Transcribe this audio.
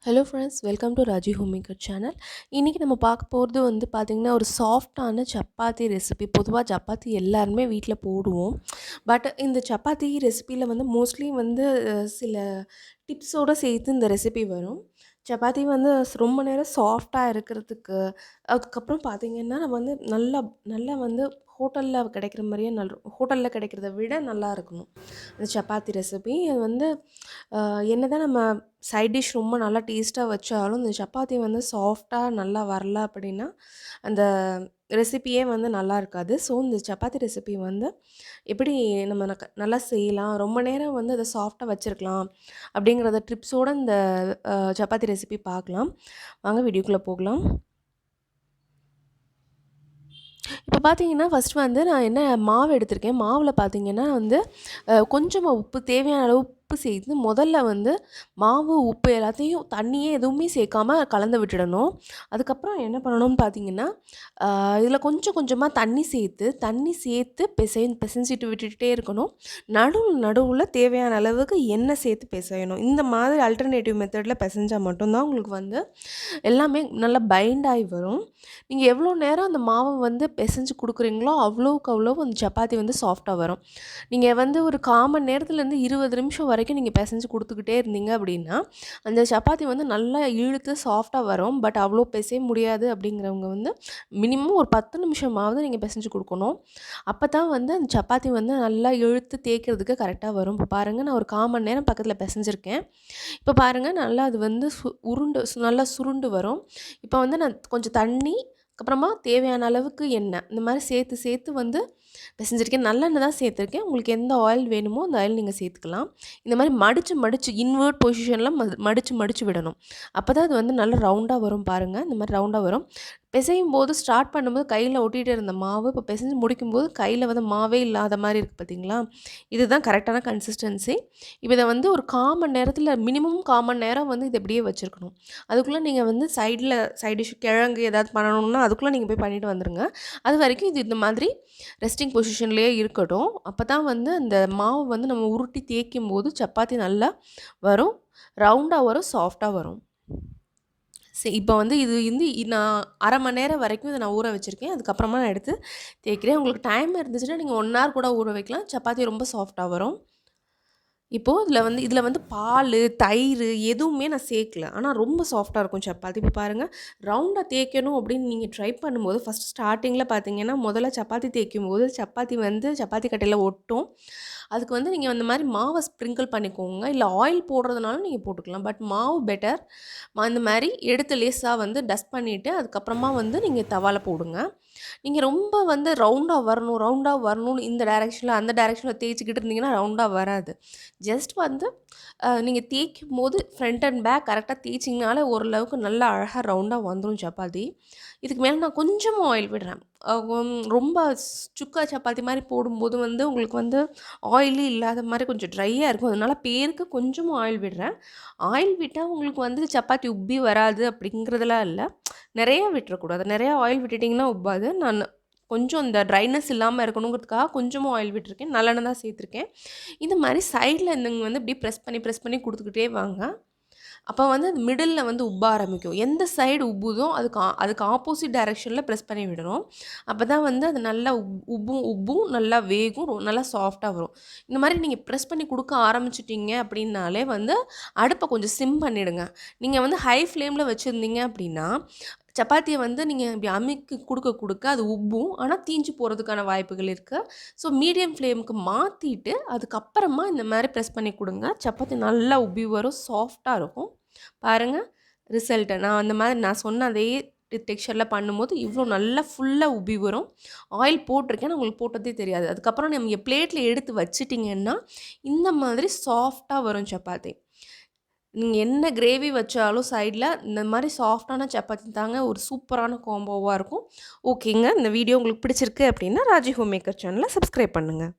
Hello friends, welcome to Raji homemaker channel. இன்றைக்கி நம்ம பார்க்க போகிறது பார்த்திங்கன்னா ஒரு சாஃப்டான சப்பாத்தி ரெசிபி. பொதுவாக சப்பாத்தி எல்லாருமே வீட்டில் போடுவோம். பட் இந்த சப்பாத்தி ரெசிப்பியில் மோஸ்ட்லி சில டிப்ஸோடு சேர்த்து இந்த ரெசிபி வரும். சப்பாத்தி ரொம்ப நேரம் சாஃப்டாக இருக்கிறதுக்கு, அதுக்கப்புறம் பார்த்திங்கன்னா நம்ம நல்லா நல்லா ஹோட்டலில் கிடைக்கிற மாதிரியே ஹோட்டலில் கிடைக்கிறத விட நல்லா இருக்கணும் அந்த சப்பாத்தி ரெசிபி. அது என்ன தான் நம்ம சைட் டிஷ் ரொம்ப நல்லா டேஸ்ட்டாக வச்சாலும் இந்த சப்பாத்தி சாஃப்டாக நல்லா வரல அப்படின்னா அந்த ரெசிப்பியே நல்லா இருக்காது. ஸோ இந்த சப்பாத்தி ரெசிபி எப்படி நம்ம நல்லா செய்யலாம், ரொம்ப நேரம் அதை சாஃப்டாக வச்சுருக்கலாம் அப்படிங்கிறத ட்ரிப்ஸோடு இந்த சப்பாத்தி ரெசிபி பார்க்கலாம். வாங்க வீடியோக்குள்ளே போகலாம். இப்போ பார்த்தீங்கன்னா ஃபஸ்ட்டு நான் என்ன மாவு எடுத்திருக்கேன். மாவில் பார்த்தீங்கன்னா கொஞ்சமாக உப்பு, தேவையான அளவு உப்பு சேர்த்து முதல்ல மாவு, உப்பு எல்லாத்தையும் தண்ணியே எதுவுமே சேர்க்காம கலந்து விட்டுடணும். அதுக்கப்புறம் என்ன பண்ணணும்னு பார்த்தீங்கன்னா, இதில் கொஞ்சம் கொஞ்சமாக தண்ணி சேர்த்து பிசைஞ்சிட்டு விட்டுட்டே இருக்கணும். நடுவில் தேவையான அளவுக்கு எண்ணெய் சேர்த்து பிசையணும். இந்த மாதிரி ஆல்டர்னேட்டிவ் மெத்தடில் பிசைஞ்சால் மட்டும்தான் உங்களுக்கு எல்லாமே நல்லா பைண்ட் ஆகி வரும். நீங்கள் எவ்வளோ நேரம் அந்த மாவை பிசைஞ்சு கொடுக்குறீங்களோ அவ்வளோவுக்கு அவ்வளோ அந்த சப்பாத்தி சாஃப்டாக வரும். நீங்கள் ஒரு 1/4 மணி நேரத்துலேருந்து 20 நிமிஷம் வரைக்கும் நீங்கள் பிசைஞ்சு கொடுத்துக்கிட்டே இருந்தீங்க அப்படின்னா அந்த சப்பாத்தி நல்லா இழுத்து சாஃப்டாக வரும். பட் அவ்வளோ பிசைய முடியாது அப்படிங்கிறவங்க மினிமம் ஒரு 10 நிமிஷமாவது நீங்கள் பிசைஞ்சு கொடுக்கணும். அப்போ தான் அந்த சப்பாத்தி நல்லா இழுத்து தேய்க்கிறதுக்கு கரெக்டாக வரும். இப்போ பாருங்கள், நான் ஒரு 1/4 மணி நேரம் பக்கத்தில் பிசைஞ்சிருக்கேன். இப்போ பாருங்கள், நல்லா அது நல்லா சுருண்டு வரும். இப்போ நான் கொஞ்சம் தண்ணி, அப்புறமா தேவையான அளவுக்கு எண்ணெய், இந்த மாதிரி சேர்த்து பிசைஞ்சிருக்கேன். நல்லெண்ணெய் தான் சேர்த்துருக்கேன். உங்களுக்கு எந்த ஆயில் வேணுமோ அந்த ஆயில் நீங்கள் சேர்த்துக்கலாம். இந்த மாதிரி மடித்து இன்வெர்ட் பொசிஷனில் மடித்து விடணும். அப்போ தான் அது நல்லா ரவுண்டாக வரும். பாருங்கள், இந்த மாதிரி ரவுண்டாக வரும். பிசையும் போது ஸ்டார்ட் பண்ணும்போது கையில் ஒட்டிகிட்டு இருந்த மாவு இப்போ பிசைஞ்சு முடிக்கும்போது கையில் மாவே இல்லாத மாதிரி இருக்குது பார்த்தீங்களா? இதுதான் கரெக்டான கன்சிஸ்டன்சி. இப்போ இதை ஒரு 1/4 மணி நேரத்தில், மினிமம் 1/4 மணி நேரம் இதை அப்படியே வச்சுருக்கணும். அதுக்குள்ளே நீங்கள் சைட் டிஷ் கிழங்கு ஏதாவது பண்ணணும்னா அதுக்குள்ளே நீங்கள் போய் பண்ணிவிட்டு வந்துடுங்க. அது வரைக்கும் இது இந்த மாதிரி ரெஸ்டிங் பொசிஷன்லேயே இருக்கட்டும். அப்போ தான் அந்த மாவு நம்ம உருட்டி தேய்க்கும் போது சப்பாத்தி நல்லா வரும், ரவுண்டாக வரும், சாஃப்டாக வரும். சரி, இப்போ இது நான் 1/2 மணி நேரம் வரைக்கும் இதை நான் ஊற வச்சுருக்கேன். அதுக்கப்புறமா நான் எடுத்து தேய்க்கிறேன். உங்களுக்கு டைம் இருந்துச்சுன்னா நீங்கள் 1 ஹவர் கூட ஊற வைக்கலாம். சப்பாத்தி ரொம்ப சாஃப்டாக வரும். இப்போது இதில் பால், தயிர் எதுவுமே நான் சேர்க்கல. ஆனால் ரொம்ப சாஃப்டாக இருக்கும் சப்பாத்தி. இப்போ பாருங்கள், ரவுண்டாக தேய்க்கணும் அப்படின்னு நீங்கள் ட்ரை பண்ணும்போது ஃபஸ்ட் ஸ்டார்டிங்கில் பார்த்தீங்கன்னா முதல்ல சப்பாத்தி தேய்க்கும்போது சப்பாத்தி கட்டையில் ஒட்டும். அதுக்கு நீங்கள் அந்த மாதிரி மாவை ஸ்ப்ரிங்கிள் பண்ணிக்கோங்க. இல்லை ஆயில் போடுறதுனாலும் நீங்கள் போட்டுக்கலாம். பட் மாவு பெட்டர். இந்த மாதிரி எடுத்து லேஸாக டஸ்ட் பண்ணிவிட்டு அதுக்கப்புறமா நீங்கள் தவாவில் போடுங்க. நீங்கள் ரொம்ப ரவுண்டாக வரணும்னு இந்த டைரெக்ஷனில் அந்த டைரெக்ஷனில் தேய்ச்சிக்கிட்டு இருந்தீங்கன்னா ரவுண்டாக வராது. ஜஸ்ட் நீங்கள் தேய்க்கும் போது ஃப்ரண்ட் அண்ட் பேக் கரெக்டாக தேய்ச்சிங்கனாலே ஓரளவுக்கு நல்லா அழகாக ரவுண்டாக வந்துடும் சப்பாத்தி. இதுக்கு மேலே நான் கொஞ்சமாக ஆயில் விடுறேன். ரொம்ப சுக்கா சப்பாத்தி மாதிரி போடும்போது உங்களுக்கு ஆயிலி இல்லாத மாதிரி கொஞ்சம் ட்ரையாக இருக்கும். அதனால் பேருக்கு கொஞ்சமாக ஆயில் விடுறேன். ஆயில் விட்டால் உங்களுக்கு சப்பாத்தி உப்பி வராது அப்படிங்கிறதுலாம் இல்லை. நிறையா விட்டுறக்கூடாது. நிறையா ஆயில் விட்டுட்டிங்கன்னா உப்பாது. நான் கொஞ்சம் இந்த ட்ரைனஸ் இல்லாமல் இருக்கணுங்கிறதுக்காக கொஞ்சமாக ஆயில் விட்டுருக்கேன். நல்லெண்ணெய் தான் சேர்த்துருக்கேன். இந்த மாதிரி சைடில் நீங்கள் இப்படி ப்ரெஸ் பண்ணி கொடுத்துக்கிட்டே வாங்க. அப்போ அது மிடில் உப்ப ஆரம்பிக்கும். எந்த சைடு உப்புதோ அதுக்கு ஆப்போசிட் டைரெக்ஷனில் ப்ரெஸ் பண்ணி விடணும். அப்போ தான் அது நல்லா உப்பும் நல்லா வேகும், நல்லா சாஃப்டாக வரும். இந்த மாதிரி நீங்கள் ப்ரெஸ் பண்ணி கொடுக்க ஆரம்பிச்சிட்டிங்க அப்படின்னாலே அடுப்பை கொஞ்சம் சிம் பண்ணிவிடுங்க. நீங்கள் ஹை ஃப்ளேமில் வச்சுருந்தீங்க அப்படின்னா சப்பாத்தியை நீங்கள் இப்படி அமுக்கி கொடுக்க அது உப்பும், ஆனால் தீஞ்சு போகிறதுக்கான வாய்ப்புகள் இருக்குது. ஸோ மீடியம் ஃப்ளேமுக்கு மாற்றிட்டு அதுக்கப்புறமா இந்த மாதிரி ப்ரெஸ் பண்ணி கொடுங்க. சப்பாத்தி நல்லா உப்பி வரும், சாஃப்டாக இருக்கும். பாருங்கள் ரிசல்ட்டை. நான் சொன்ன அதே டெக்ஸ்சரில் பண்ணும்போது இவ்வளோ நல்லா ஃபுல்லாக உப்பி வரும். ஆயில் போட்டிருக்கேன், உங்களுக்கு போட்டதே தெரியாது. அதுக்கப்புறம் நீங்கள் பிளேட்டில் எடுத்து வச்சிட்டிங்கன்னா இந்த மாதிரி சாஃப்டாக வரும் சப்பாத்தி. நீங்கள் என்ன கிரேவி வச்சாலும் சைடில் இந்த மாதிரி சாஃப்டான சப்பாத்தி தாங்க ஒரு சூப்பரான காம்போவாக இருக்கும். ஓகேங்க, இந்த வீடியோ உங்களுக்கு பிடிச்சிருக்கு அப்படின்னா ராஜி ஹோம்மேக்கர் சேனலை சப்ஸ்கிரைப் பண்ணுங்கள்.